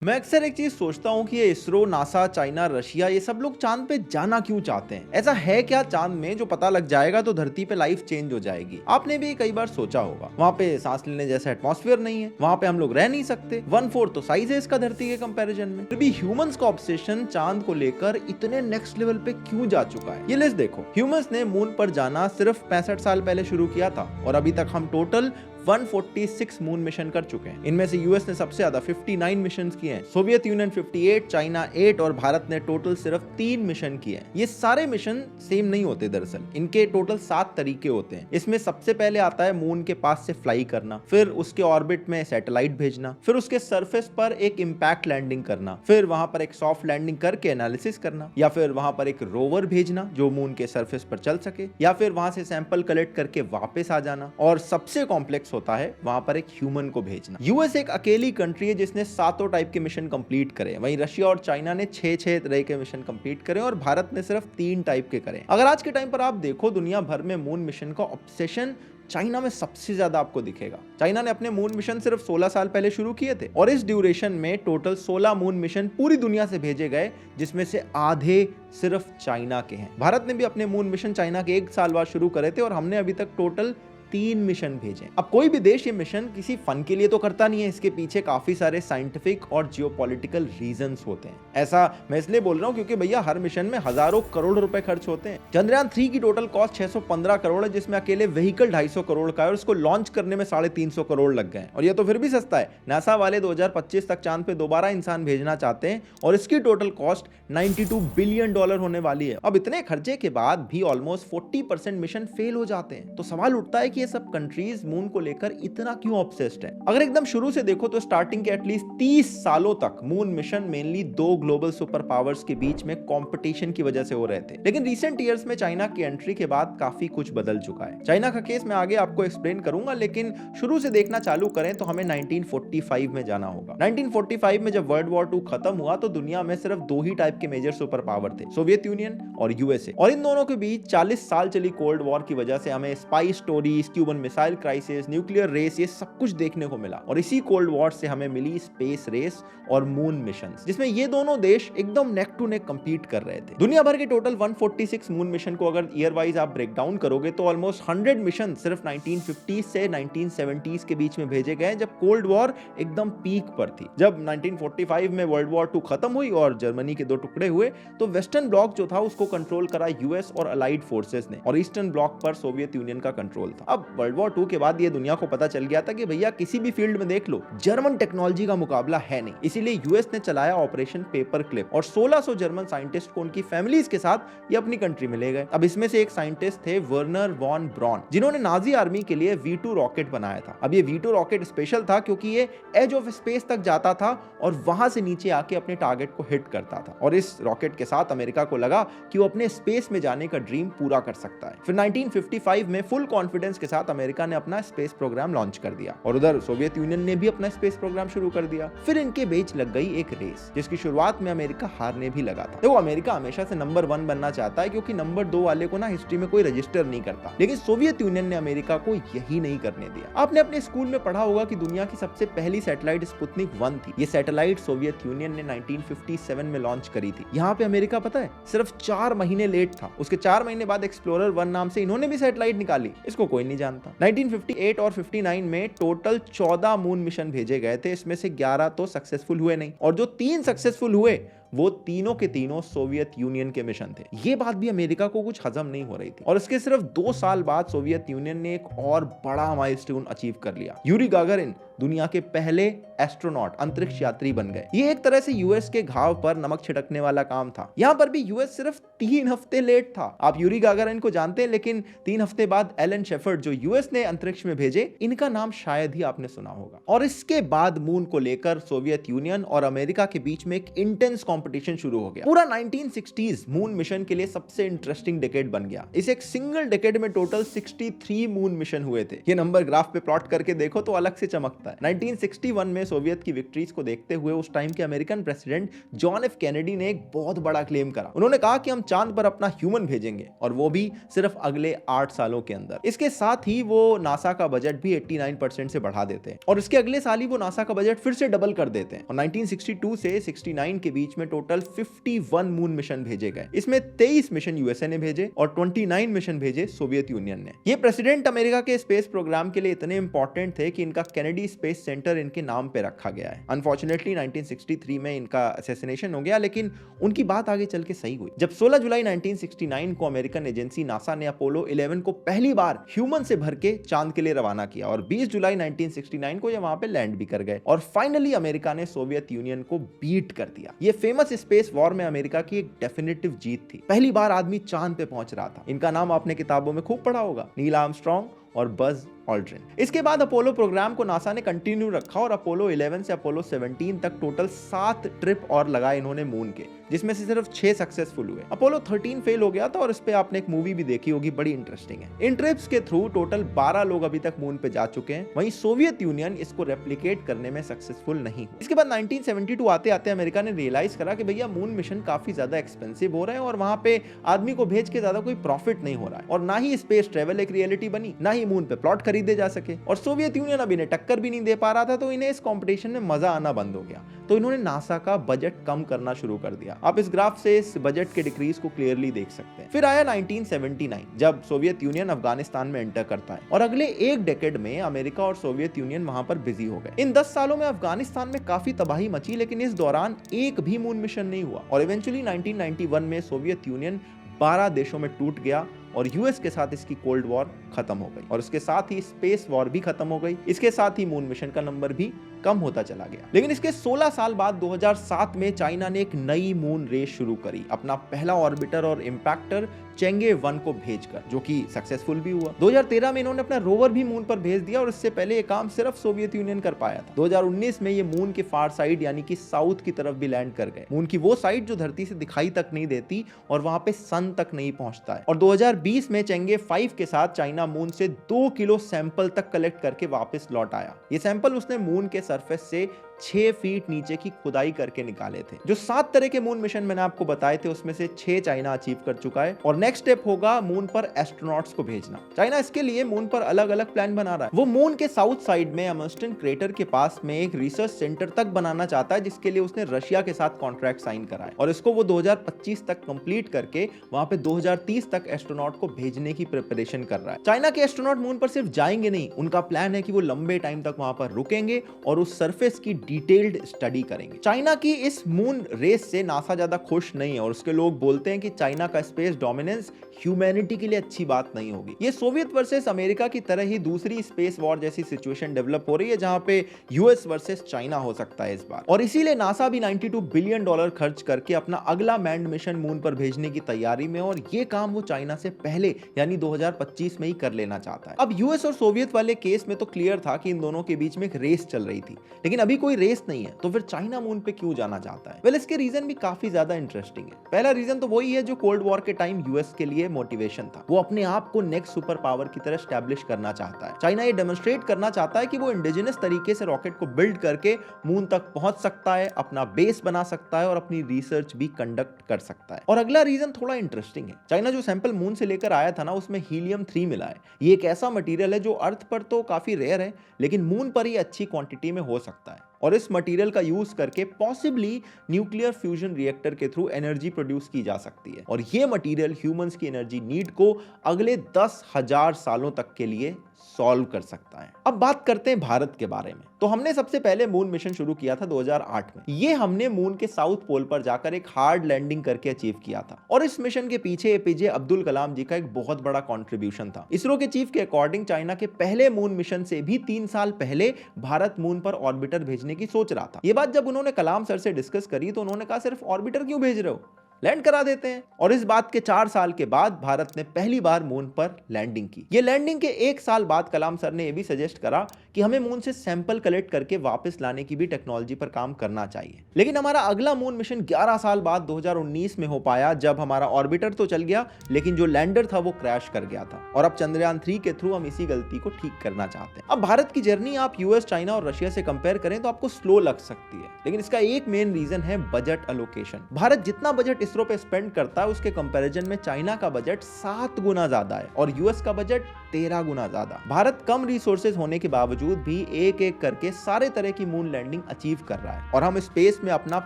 मैं अक्सर एक चीज सोचता हूँ कि ये इसरो, नासा, चाइना, रशिया ये सब लोग चांद पे जाना क्यों चाहते हैं। ऐसा है क्या चांद में जो पता लग जाएगा तो धरती पे लाइफ चेंज हो जाएगी। आपने भी कई बार सोचा होगा वहाँ पे सांस लेने जैसा एटमॉस्फेयर नहीं है, वहाँ पे हम लोग रह नहीं सकते। 1/4 तो साइज है इसका धरती के कंपैरिजन में। फिर भी ह्यूमंस का ऑब्सेशन चांद को लेकर इतने नेक्स्ट लेवल पे क्यों जा चुका है। ये लिस्ट देखो, ह्यूमंस ने मून पर जाना सिर्फ 65 साल पहले शुरू किया था और अभी तक हम टोटल 146 मून मिशन कर चुके हैं। इनमें से यूएस ने सबसे ज्यादा 59 मिशन किए हैं, सोवियत यूनियन 58, चाइना 8 और भारत ने टोटल सिर्फ 3 मिशन किए हैं। ये सारे मिशन सेम नहीं होते, दरअसल इनके टोटल 7 तरीके होते हैं। इसमें सबसे पहले आता है मून के पास से फ्लाई करना, फिर उसके ऑर्बिट में सैटेलाइट भेजना, फिर उसके सरफेस पर एक इंपैक्ट लैंडिंग करना, फिर वहां पर एक सॉफ्ट लैंडिंग करके एनालिसिस करना, या फिर वहां पर एक रोवर भेजना जो मून के सरफेस पर चल सके, या फिर वहां से सैंपल कलेक्ट करके वापस आ जाना, और सबसे कॉम्प्लेक्स होता है वहां पर एक ह्यूमन को भेजना। यूएस एक अकेली कंट्री है जिसने 7 टाइप के मिशन कंप्लीट करे, वहीं रशिया और चाइना ने 6 तरह के मिशन कंप्लीट करे और भारत ने सिर्फ 3 टाइप के करे। अगर आज के टाइम पर आप देखो दुनिया भर में मून मिशन का ऑब्सेशन चाइना में सबसे ज्यादा आपको दिखेगा। चाइना ने अपने मून मिशन सिर्फ 16 साल पहले शुरू किए थे और इस ड्यूरेशन में टोटल 16 मून मिशन पूरी दुनिया से भेजे गए, जिसमें से आधे सिर्फ चाइना के हैं। भारत ने भी अपने मून मिशन चाइना के 1 साल बाद शुरू करे थे और हमने अभी तक टोटल 3 मिशन भेजे। अब कोई भी देश ये मिशन किसी फन के लिए तो करता नहीं है, इसके पीछे काफी सारे साइंटिफिक और जियोपॉलिटिकल रीजंस होते हैं। ऐसा मैं इसलिए बोल रहा हूँ क्योंकि भैया हर मिशन में हजारों करोड़ रुपए खर्च होते हैं। चंद्रयान 3 की टोटल कॉस्ट 615 करोड़ है, जिसमें अकेले व्हीकल 250 करोड़ का है और उसको लॉन्च करने में 350 करोड़ लग गए। और ये तो फिर भी सस्ता है। नासा वाले 2025 तक चांद पे दोबारा इंसान भेजना चाहते हैं और इसकी टोटल कॉस्ट $92 बिलियन होने वाली है। अब इतने खर्चे के बाद भी ऑलमोस्ट 40% मिशन फेल हो जाते हैं। तो सवाल उठता है कि ये सब कंट्रीज मून को लेकर इतना क्यों ऑब्सेस्ड है। अगर एकदम शुरू से देखो तो स्टार्टिंग के एटलीस्ट 30 सालों तक moon mission mainly 2 global super powers के बीच में कंपटीशन की वजह से हो रहे थे। लेकिन रिसेंट ईयर्स में चाइना की एंट्री के बाद काफी कुछ बदल चुका है। चाइना का केस मैं आगे आपको एक्सप्लेन करूंगा, लेकिन शुरू से देखना चालू करें तो हमें 1945 में जाना होगा। 1945 में जब वर्ल्ड वॉर 2 खत्म हुआ तो दुनिया में सिर्फ 2 ही टाइप के मेजर सुपर पावर थे, सोवियत यूनियन और यूएसए। और इन दोनों के बीच 40 साल चली कोल्ड वॉर की वजह से हमें spy stories, Cuban missile crisis, nuclear race, ये सब कुछ देखने को मिला। और इसी कोल्ड वॉर से हमें मिली स्पेस रेस और मून मिशन, जिसमें ये दोनों देश एकदम नेक टू नेक कंपीट कर रहे थे। दुनिया भर के टोटल 146 मून मिशन को अगर ईयर वाइज आप ब्रेक डाउन करोगे तो ऑलमोस्ट 100 मिशन सिर्फ 1950 से 1970s के बीच में भेजे गए, जब कोल्ड वॉर एकदम पीक पर थी। जब 1945 में वर्ल्ड वॉर 2 खत्म हुई और जर्मनी के 2 टुकड़े हुए तो वेस्टर्न ब्लॉक जो था उसको कंट्रोल करा यूएस और अलाइड फोर्सेस ने, और ईस्टर्न ब्लॉक पर सोवियत यूनियन का कंट्रोल था। अब वर्ल्ड वॉर 2 के बाद ये दुनिया को पता चल गया था कि भैया किसी भी फील्ड में देख लो जर्मन टेक्नोलॉजी का मुकाबला है नहीं। इसीलिए यूएस ने चलाया ऑपरेशन पेपर क्लिप और 1600 जर्मन साइंटिस्ट को उनकी फैमिलीज के साथ ये अपनी कंट्री में ले गए। अब इसमें से एक साइंटिस्ट थे वर्नर वॉन ब्रॉन, जिन्होंने नाजी आर्मी के लिए V2 रॉकेट बनाया था। अब ये V2 रॉकेट स्पेशल था क्योंकि ये एज ऑफ स्पेस तक जाता था और वहां से नीचे आके अपने टारगेट को हिट करता था। और इस रॉकेट के साथ अमेरिका को लगा कि वो अपने स्पेस में जाने का ड्रीम पूरा कर सकता है। फिर 1955 में फुल कॉन्फिडेंस के साथ अमेरिका ने अपना स्पेस प्रोग्राम लॉन्च कर दिया और उधर सोवियत यूनियन ने भी अपना स्पेस प्रोग्राम शुरू कर दिया। फिर इनके बीच लग गई एक रेस, जिसकी शुरुआत में अमेरिका हारने भी लगा था। देखो, अमेरिका हमेशा से नंबर 1 बनना चाहता है क्योंकि नंबर 2 वाले को ना हिस्ट्री में कोई रजिस्टर नहीं करता, लेकिन सोवियत यूनियन ने अमेरिका को यही नहीं करने दिया। आपने अपने स्कूल में पढ़ा होगा कि दुनिया की सबसे पहली सैटेलाइट स्पुतनिक 1 थी। ये सैटेलाइट सोवियत यूनियन ने 1957 में लॉन्च करी थी। यहाँ पे अमेरिका पता है सिर्फ 4 महीने लेट था। उसके 4 महीने बाद एक्सप्लोरर 1 नाम से इन्होंने भी सैटेलाइट निकाली, इसको कोई नहीं जानता। 1958 और 59 में टोटल 14 मून मिशन भेजे गए थे, इसमें से 11 तो सक्सेसफुल हुए नहीं, और जो 3 सक्सेसफुल हुए वो तीनों के तीनों सोवियत यूनियन के मिशन थे। ये बात भी अमेरिका को कुछ हजम नहीं हो रही थी और इसके सिर्फ 2 साल बाद सोवियत यूनियन ने एक और बड़ा माइलस्टोन अचीव कर लिया। यूरी गागारिन दुनिया के पहले एस्ट्रोनॉट, अंतरिक्ष यात्री बन गए। ये एक तरह से यूएस के घाव पर नमक छिड़कने वाला काम था। यहाँ पर भी यूएस सिर्फ 3 हफ्ते लेट था। आप यूरी गागारिन को जानते हैं, लेकिन 3 हफ्ते बाद एलन शेफर्ड जो यूएस ने अंतरिक्ष में भेजे, इनका नाम शायद ही आपने सुना होगा। और इसके बाद मून को लेकर सोवियत यूनियन और अमेरिका के बीच में एक इंटेंस कंपटीशन शुरू हो गया। पूरा 1960s मून मिशन के लिए सबसे इंटरेस्टिंग डेकेड बन गया। इस एक सिंगल डेकेड में टोटल 63 मून मिशन हुए थे। ये नंबर ग्राफ पे प्लॉट करके देखो तो अलग से चमकता है। जाता है। 1961 में सोवियत की विक्ट्रीज को देखते हुए उस टाइम के American president John F Kennedy ने एक बहुत बड़ा क्लेम करा। उन्होंने कहा कि हम चांद पर अपना ह्यूमन भेजेंगे और वो भी सिर्फ अगले 8 सालों के अंदर। इसके साथ ही वो नासा का बजट भी 89% से बढ़ा देते हैं और इसके अगले साल ही वो नासा का बजट फिर से डबल कर देते हैं और 1962 से 69 के बीच में टोटल 51 मून मिशन भेजे गए। इसमें 23 मिशन यूएसए ने भेजे और 29 मिशन भेजे सोवियत यूनियन ने। ये प्रेसिडेंट अमेरिका के स्पेस प्रोग्राम के लिए इतने इंपॉर्टेंट थे कि इनका कैनेडी स्पेस सेंटर इनके नाम पे रखा गया है। अनफॉर्चुनेटली 1963 में इनका असैसिनेशन हो गया, लेकिन उनकी बात आगे चल के सही हुई जब 16 जुलाई 1969 को अमेरिकन एजेंसी नासा ने अपोलो 11 को पहली बार ह्यूमन से भर के चांद के लिए रवाना किया और 20 जुलाई 1969 को ये वहां पे लैंड भी कर गए और फाइनली अमेरिका ने सोवियत यूनियन को बीट कर दिया। ये फेमस स्पेस वॉर में अमेरिका की एक डेफिनेटिव जीत थी। पहली बार आदमी चांद पे पहुंच रहा था। इनका नाम आपने किताबों में खूब पढ़ा होगा, नील आर्मस्ट्रॉन्ग और बज ऑल्ड्रिन। इसके बाद अपोलो प्रोग्राम को नासा ने कंटिन्यू रखा और अपोलो 11 से अपोलो 17 तक टोटल 7 ट्रिप और लगाए इन्होंने मून के, जिसमें से सिर्फ 6 सक्सेसफुल हुए। अपोलो 13 फेल हो गया था और इस पे आपने एक मूवी भी देखी होगी, बड़ी इंटरेस्टिंग है। इन ट्रिप्स के थ्रू टोटल 12 लोग अभी तक मून पे जा चुके हैं। वहीं सोवियत यूनियन इसको रेप्लिकेट करने में सक्सेसफुल नहीं हुई। इसके बाद 1972 आते आते अमेरिका ने रियलाइज करा कि भैया मून मिशन काफी ज्यादा एक्सपेंसिव हो रहे हैं और वहां पे आदमी को भेज के ज्यादा कोई प्रॉफिट नहीं हो रहा है और ना ही स्पेस ट्रेवल एक रियलिटी बनी, ना ही मून पे प्लॉट खरीदे जा सके और सोवियत यूनियन अब इन्हें टक्कर भी नहीं दे पा रहा था, तो इन्हें इस कंपटीशन में मजा आना बंद हो गया। तो इन्होंने नासा का बजट कम करना शुरू कर दिया। आप इस ग्राफ से इस बजट के डिक्रीज को क्लियरली देख सकते हैं। फिर आया 1979 जब सोवियत यूनियन अफगानिस्तान में एंटर करता है और अगले एक डेकेड में अमेरिका और सोवियत यूनियन वहां पर बिजी हो गए। इन 10 सालों में अफगानिस्तान में काफी तबाही मची, लेकिन इस दौरान एक भी मून मिशन नहीं हुआ और इवेंचुअली 1991 में सोवियत यूनियन 12 देशों में टूट गया और यूएस के साथ इसकी कोल्ड वॉर खत्म हो गई और इसके साथ ही स्पेस वॉर भी खत्म हो गई। इसके साथ ही मून मिशन का नंबर भी कम होता चला गया। लेकिन इसके 16 साल बाद 2007 में चाइना ने एक नई मून रेस शुरू करी, अपना पहला ऑर्बिटर और इंपैक्टर चेंगे 1 को भेजकर, जो कि सक्सेसफुल भी हुआ। 2013 में इन्होंने अपना रोवर भी मून पर भेज दिया और इससे पहले ये काम सिर्फ सोवियत यूनियन कर पाया था। 2019 में ये मून के फार साइड यानी कि साउथ की तरफ भी लैंड कर गए, मून की वो साइड जो धरती से दिखाई तक नहीं देती और वहां पे सन तक नहीं पहुंचता है। और 2020 में चेंगे 5 के साथ चाइना मून से 2 किलो सैंपल तक कलेक्ट करके वापस लौट आया। ये सैंपल उसने मून के सरफेस से 6 फीट नीचे की खुदाई करके निकाले थे। जो 7 तरह के मून मिशन मैंने आपको बताए थे उसमें से 6 चाइना अचीव कर चुका है और नेक्स्ट स्टेप होगा मून पर एस्ट्रोनॉट्स को भेजना। चाइना इसके लिए मून पर अलग अलग प्लान बना रहा है। वो मून के साउथ साइड में अमर्स्टन क्रेटर के पास में एक रिसर्च सेंटर तक बनाना चाहता है, जिसके लिए उसने रशिया के साथ कॉन्ट्रैक्ट साइन करा है और इसको वो 2025 तक कंप्लीट करके वहां पे 2030 तक एस्ट्रोनॉट को भेजने की प्रिपरेशन कर रहा है। चाइना के एस्ट्रोनॉट मून पर सिर्फ जाएंगे नहीं, उनका प्लान है कि वो लंबे टाइम तक वहां पर रुकेंगे और उस सरफेस की डिटेल्ड स्टडी करेंगे। चाइना की इस मून रेस से नासा ज्यादा खुश नहीं है और उसके लोग बोलते हैं कि चाइना का स्पेस डोमिनेंस ह्यूमैनिटी के लिए अच्छी बात नहीं होगी। ये सोवियत वर्सेस अमेरिका की तरह ही दूसरी स्पेस वॉर जैसी सिचुएशन डेवलप हो रही है, जहां पे यूएस वर्सेस चाइना हो सकता है इस बार। और इसीलिए नासा भी $92 बिलियन खर्च करके अपना अगला मैन्ड मिशन मून पर भेजने की तैयारी में, और ये काम वो चाइना से पहले यानी 2025 में ही कर लेना चाहता है। अब यूएस और सोवियत वाले केस में तो क्लियर था कि इन दोनों के बीच में एक रेस चल रही थी, लेकिन अभी कोई रेस नहीं है, तो फिर चाइना मून पे क्यों जाना चाहता है? वेल, इसके रीजन भी काफी ज्यादा इंटरेस्टिंग है। पहला रीजन तो वही है जो कोल्ड वॉर के टाइम यूएस के लिए मोटिवेशन था। वो अपने आप को नेक्स्ट सुपर पावर की तरह एस्टैब्लिश करना चाहता है। चाइना ये डेमोन्स्ट्रेट करना चाहता है कि वो इंडिजिनस तरीके से रॉकेट को बिल्ड करके मून तक पहुंच सकता है, अपना बेस बना सकता है और अपनी रिसर्च भी कंडक्ट कर सकता है। और अगला रीजन थोड़ा इंटरेस्टिंग है। चाइना जो सैंपल मून से लेकर आया था ना, उसमें हीलियम 3 मिला है। ये एक ऐसा मटेरियल है जो अर्थ पर तो काफी रेयर है, लेकिन मून पर ही अच्छी क्वांटिटी में हो सकता है। और इस मटेरियल का यूज करके पॉसिबली न्यूक्लियर फ्यूजन रिएक्टर के थ्रू एनर्जी प्रोड्यूस की जा सकती है। और ये मटेरियल ह्यूमंस की एनर्जी नीड को अगले 10,000 सालों तक के लिए सॉल्व कर सकता है। अब बात करते हैं भारत के बारे में। तो हमने सबसे पहले मून मिशन शुरू किया था 2008 में। ये हमने मून के साउथ पोल पर जाकर एक हार्ड लैंडिंग करके अचीव किया था। और इस मिशन के पीछे एपीजे अब्दुल कलाम जी का एक बहुत बड़ा कंट्रीब्यूशन था। इसरो के चीफ के अकॉर्डिंग चाइना के पहले मून मिशन से भी 3 साल पहले भारत मून पर ऑर्बिटर भेजने की सोच रहा था। ये बात जब उन्होंने कलाम सर से डिस्कस करी तो उन्होंने कहा, सिर्फ ऑर्बिटर क्यों भेज रहे हो? लैंड करा देते हैं। और इस बात के 4 साल के बाद भारत ने पहली बार मून पर लैंडिंग की। ये लैंडिंग के 1 साल बाद कलाम सर ने यह भी सजेस्ट करा कि हमें मून से सैंपल कलेक्ट करके वापस लाने की भी टेक्नोलॉजी पर काम करना चाहिए। लेकिन हमारा अगला मून मिशन 11 साल बाद 2019 में हो पाया, जब हमारा ऑर्बिटर तो चल गया लेकिन जो लैंडर था वो क्रैश कर गया था। और अब चंद्रयान 3 के थ्रू हम इसी गलती को ठीक करना चाहते हैं। अब भारत की जर्नी आप यूएस, चाइना और रशिया से कंपेयर करें तो आपको स्लो लग सकती है, लेकिन इसका एक मेन रीजन है बजट अलोकेशन। भारत जितना बजट इसरो पे स्पेंड करता है उसके कंपैरिजन में चाइना का बजट 7 गुना ज्यादा है और यूएस का बजट 13 गुना ज्यादा। भारत कम रिसोर्सेज होने के बावजूद भी एक एक करके सारे तरह की मून लैंडिंग अचीव कर रहा है और हम स्पेस में अपना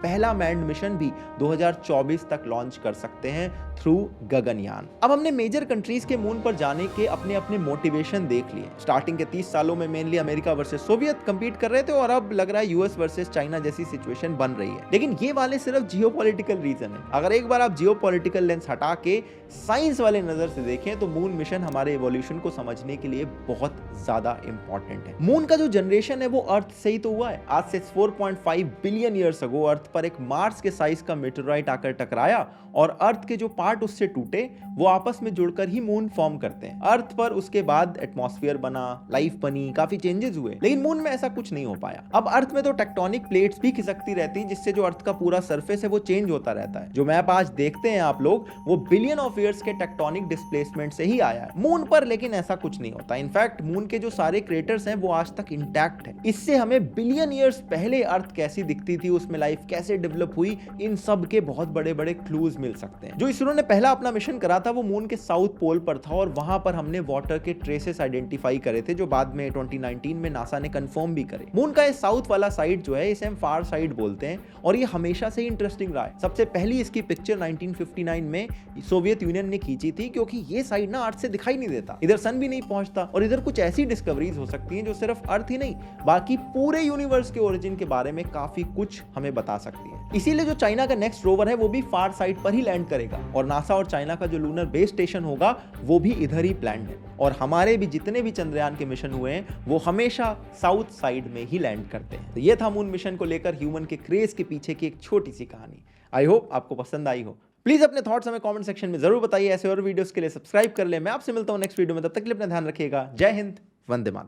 पहला मैन्ड मिशन भी 2024 तक लॉन्च कर सकते हैं थ्रू गगनयान। अब हमने मेजर कंट्रीज के मून पर जाने के अपने अपने मोटिवेशन देख लिए। स्टार्टिंग के 30 सालों में mainly America versus Soviet compete कर रहे थे और अब लग रहा है यूएस वर्सेस चाइना जैसी सिचुएशन बन रही है। लेकिन ये वाले सिर्फ जियोपॉलिटिकल रीजन है। अगर एक बार आप जियोपॉलिटिकल लेंस हटा के साइंस वाले नजर से देखें तो मून मिशन हमारे इवोल्यूशन को समझने के लिए बहुत ज्यादा इंपॉर्टेंट है। मून का जो जनरेशन है वो अर्थ से ही तो हुआ है। आज से 4.5 बिलियन ईयर्स अगो अर्थ पर एक मार्स के साइज का मेटेओराइट आकर टकराया और अर्थ के जो पार्ट उससे टूटे वो आपस में जुड़कर ही मून फॉर्म करते हैं। अर्थ पर उसके बाद एटमॉस्फेयर बना, लाइफ बनी, काफी चेंजेस हुए, लेकिन मून में ऐसा कुछ नहीं हो पाया। अब अर्थ में तो टेक्टोनिक प्लेट्स भी खिसकती रहती हैं जिससे जो अर्थ का पूरा सरफेस है वो चेंज होता रहता है। जो मैप आज देखते हैं आप लोग वो बिलियन ऑफ ईयर्स के टेक्टोनिक डिस्प्लेसमेंट से ही आया है। मून पर लेकिन ऐसा कुछ नहीं होता। इनफैक्ट मून के जो सारे क्रेटर्स हैं वो आज तक इंटैक्ट है। इससे हमें बिलियन ईयर्स पहले अर्थ कैसी दिखती थी, उसमें लाइफ कैसे डेवलप हुई, इन सब के बहुत बड़े बड़े क्लूज मिल सकते हैं। जो इसरो ने पहला अपना मिशन करा था वो मून के साउथ पोल पर था और वहां पर हमने वाटर के ट्रेसेस आइडेंटिफाई करे थे जो बाद में 2019 में नासा ने कंफर्म भी करे। मून का ये साउथ वाला साइड जो है इसे हम फार साइड बोलते हैं और ये हमेशा से ही इंटरेस्टिंग रहा है। सबसे पहली इसकी पिक्चर 1959 में सोवियत यूनियन ने खींची थी क्योंकि ये साइड ना अर्थ से दिखाई नहीं देता, इधर सन भी नहीं पहुंचता और इधर कुछ ऐसी डिस्कवरीज हो सकती हैं जो सिर्फ अर्थ ही नहीं बाकी पूरे यूनिवर्स के ओरिजिन के बारे में काफी कुछ हमें बता सकती है। इसीलिए जो चाइना का नेक्स्ट रोवर है वो भी फार साइड पर ही लैंड करेगा और नासा और चाइना का जो लूनर बेस स्टेशन होगा वो भी इधर ही प्लान्ड है और हमारे भी जितने भी चंद्रयान के मिशन हुए हैं वो हमेशा साउथ साइड में ही लैंड करते हैं। तो ये था मून मिशन को लेकर ह्यूमन के क्रेज के पीछे की एक छोटी सी कहानी। आई होप आपको पसंद आई हो। प्लीज अपने थॉट्स हमें कमेंट सेक्शन में जरूर बताइए। ऐसे और वीडियोस के लिए सब्सक्राइब कर ले। मैं आपसे मिलता हूं नेक्स्ट वीडियो में, तब तक के लिए अपना ध्यान रखिएगा। जय हिंद, वंदे मातरम।